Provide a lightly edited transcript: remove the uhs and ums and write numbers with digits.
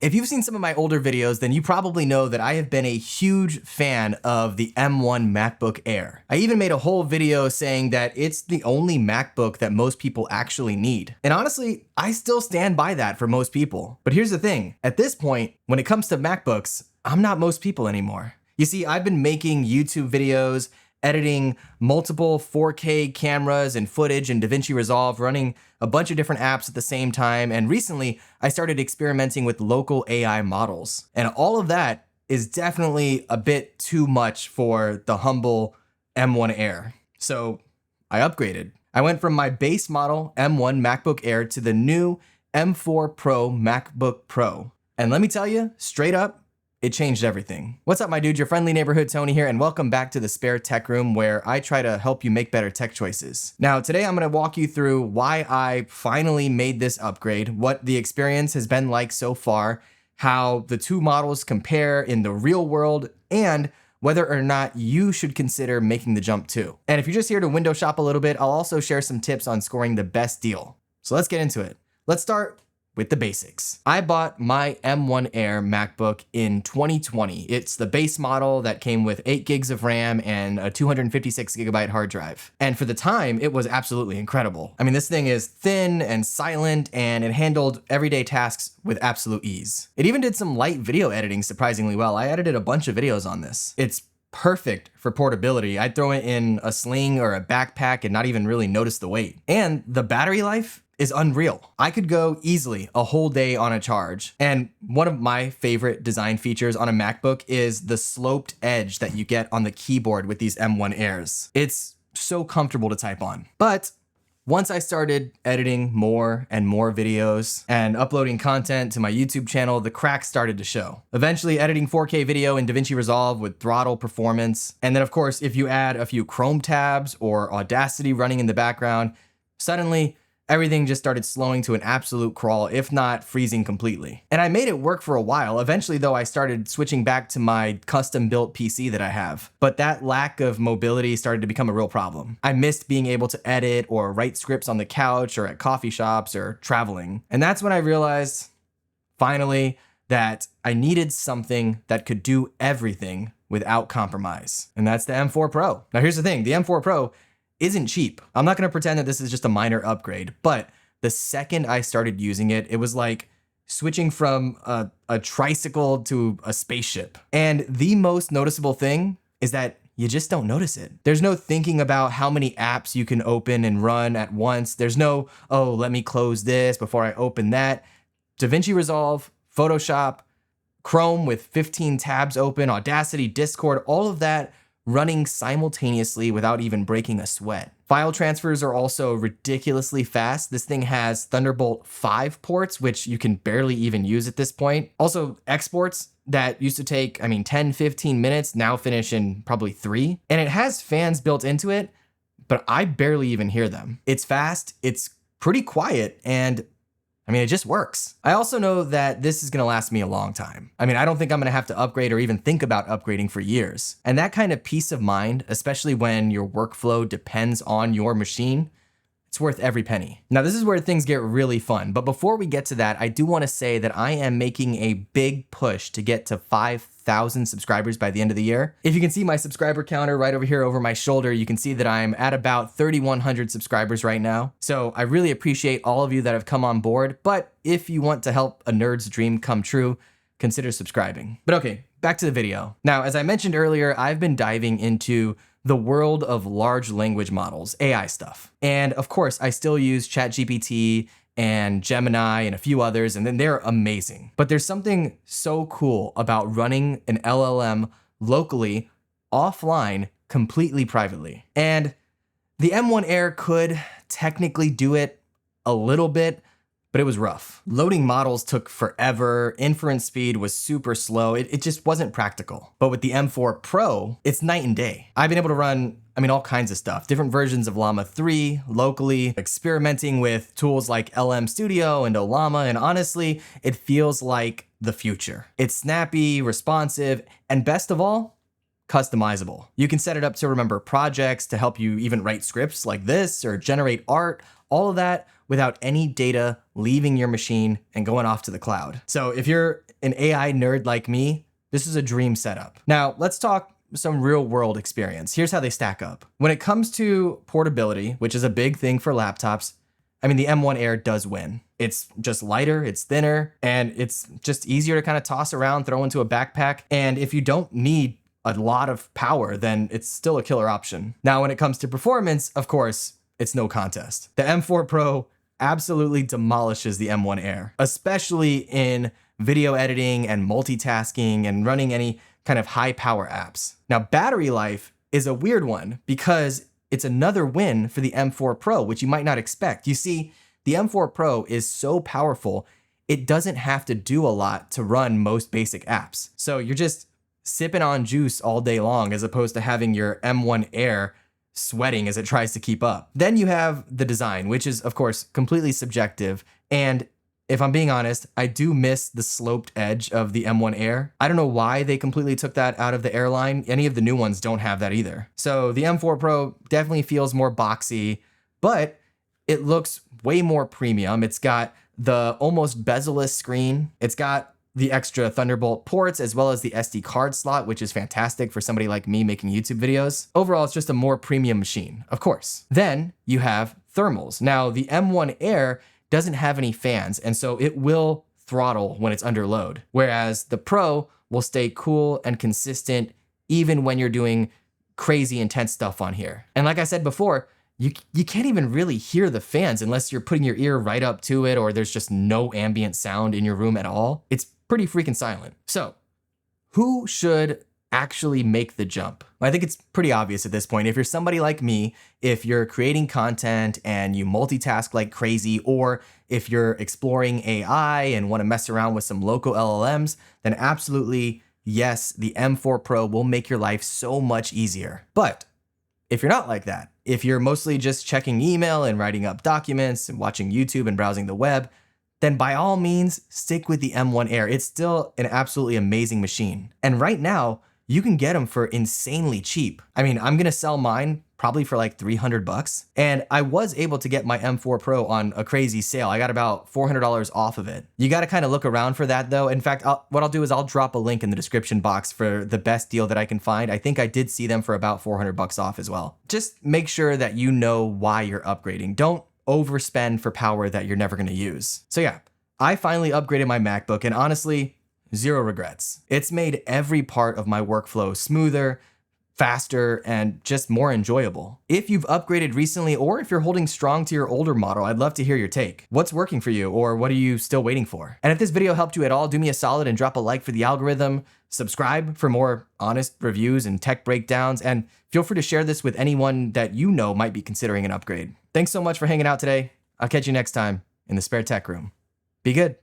If you've seen some of my older videos, then you probably know that I have been a huge fan of the M1 MacBook Air. I even made a whole video saying that it's the only MacBook that most people actually need. And honestly, I still stand by that for most people. But here's the thing, at this point, when it comes to MacBooks, I'm not most people anymore. You see, I've been making YouTube videos, editing multiple 4K cameras and footage in DaVinci Resolve, running a bunch of different apps at the same time, and recently I started experimenting with local AI models. And all of that is definitely a bit too much for the humble M1 Air. So I upgraded. I went from my base model M1 MacBook Air to the new M4 Pro MacBook Pro. And let me tell you, straight up, it changed everything. What's up, my dude? Your friendly neighborhood Tony here, and welcome back to the Spare Tech Room, where I try to help you make better tech choices. Now, today I'm gonna walk you through why I finally made this upgrade, what the experience has been like so far, how the two models compare in the real world, and whether or not you should consider making the jump too. And if you're just here to window shop a little bit, I'll also share some tips on scoring the best deal. So let's get into it. Let's start with the basics. I bought my M1 Air MacBook in 2020. It's the base model that came with 8 gigs of RAM and a 256 gigabyte hard drive. And for the time, it was absolutely incredible. I mean, this thing is thin and silent, and it handled everyday tasks with absolute ease. It even did some light video editing surprisingly well. I edited a bunch of videos on this. It's perfect for portability. I'd throw it in a sling or a backpack and not even really notice the weight. And the battery life is unreal. I could go easily a whole day on a charge. And one of my favorite design features on a MacBook is the sloped edge that you get on the keyboard with these M1 Airs. It's so comfortable to type on. But once I started editing more and more videos and uploading content to my YouTube channel, the cracks started to show. Eventually editing 4K video in DaVinci Resolve with throttle performance. And then of course, if you add a few Chrome tabs or Audacity running in the background, suddenly everything just started slowing to an absolute crawl, if not freezing completely. And I made it work for a while. Eventually though, I started switching back to my custom built PC that I have. But that lack of mobility started to become a real problem. I missed being able to edit or write scripts on the couch or at coffee shops or traveling. And that's when I realized, finally, that I needed something that could do everything without compromise. And that's the M4 Pro. Now here's the thing, the M4 Pro isn't cheap. I'm not gonna pretend that this is just a minor upgrade, but the second I started using it, it was like switching from a tricycle to a spaceship. And the most noticeable thing is that you just don't notice it. There's no thinking about how many apps you can open and run at once. There's no, oh, let me close this before I open that. DaVinci Resolve, Photoshop, Chrome with 15 tabs open, Audacity, Discord, all of that running simultaneously without even breaking a sweat. File transfers are also ridiculously fast. This thing has Thunderbolt 5 ports, which you can barely even use at this point. Also, exports that used to take, 10, 15 minutes now finish in probably 3. And it has fans built into it, but I barely even hear them. It's fast, it's pretty quiet, and it just works. I also know that this is gonna last me a long time. I don't think I'm gonna have to upgrade or even think about upgrading for years. And that kind of peace of mind, especially when your workflow depends on your machine, it's worth every penny. Now, this is where things get really fun. But before we get to that, I do wanna say that I am making a big push to get to 5,000 subscribers by the end of the year. If you can see my subscriber counter right over here over my shoulder, you can see that I'm at about 3,100 subscribers right now. So I really appreciate all of you that have come on board. But if you want to help a nerd's dream come true, consider subscribing. But okay, back to the video. Now, as I mentioned earlier, I've been diving into the world of large language models, AI stuff. And of course, I still use ChatGPT and Gemini and a few others, and then they're amazing. But there's something so cool about running an LLM locally, offline, completely privately. And the M1 Air could technically do it a little bit, but it was rough. Loading models took forever, inference speed was super slow, it just wasn't practical. But with the M4 Pro, it's night and day. I've been able to run, all kinds of stuff, different versions of Llama 3 locally, experimenting with tools like LM Studio and Ollama, and honestly, it feels like the future. It's snappy, responsive, and best of all, customizable. You can set it up to remember projects, to help you even write scripts like this, or generate art, All of that without any data leaving your machine and going off to the cloud. So if you're an AI nerd like me, this is a dream setup. Now let's talk some real world experience. Here's how they stack up. When it comes to portability, which is a big thing for laptops, I mean, the M1 Air does win. It's just lighter, it's thinner, and it's just easier to kind of toss around, throw into a backpack. And if you don't need a lot of power, then it's still a killer option. Now, when it comes to performance, of course, it's no contest. The M4 Pro absolutely demolishes the M1 Air, especially in video editing and multitasking and running any kind of high power apps. Now, battery life is a weird one because it's another win for the M4 Pro, which you might not expect. You see, the M4 Pro is so powerful, it doesn't have to do a lot to run most basic apps. So you're just sipping on juice all day long as opposed to having your M1 Air sweating as it tries to keep up. Then you have the design, which is of course completely subjective. And if I'm being honest, I do miss the sloped edge of the M1 Air. I don't know why they completely took that out of the Airline. Any of the new ones don't have that either. So the M4 Pro definitely feels more boxy, but it looks way more premium. It's got the almost bezel-less screen. It's got the extra Thunderbolt ports as well as the SD card slot, which is fantastic for somebody like me making YouTube videos. Overall, it's just a more premium machine, of course. Then you have thermals. Now, the M1 Air doesn't have any fans, and so it will throttle when it's under load, whereas the Pro will stay cool and consistent even when you're doing crazy intense stuff on here. And like I said before, you can't even really hear the fans unless you're putting your ear right up to it or there's just no ambient sound in your room at all. It's pretty freaking silent. So who should actually make the jump? I think it's pretty obvious at this point. If you're somebody like me, if you're creating content and you multitask like crazy, or if you're exploring AI and want to mess around with some local LLMs, then absolutely, yes, the M4 Pro will make your life so much easier. But if you're not like that, if you're mostly just checking email and writing up documents and watching YouTube and browsing the web, then by all means, stick with the M1 Air. It's still an absolutely amazing machine. And right now, you can get them for insanely cheap. I mean, I'm gonna sell mine probably for like 300 bucks. And I was able to get my M4 Pro on a crazy sale. I got about $400 off of it. You gotta kind of look around for that though. In fact, what I'll do is I'll drop a link in the description box for the best deal that I can find. I think I did see them for about 400 bucks off as well. Just make sure that you know why you're upgrading. Don't overspend for power that you're never gonna use. So yeah, I finally upgraded my MacBook and honestly, zero regrets. It's made every part of my workflow smoother, faster, and just more enjoyable. If you've upgraded recently or if you're holding strong to your older model, I'd love to hear your take. What's working for you or what are you still waiting for? And if this video helped you at all, do me a solid and drop a like for the algorithm, subscribe for more honest reviews and tech breakdowns, and feel free to share this with anyone that you know might be considering an upgrade. Thanks so much for hanging out today. I'll catch you next time in the spare tech room. Be good.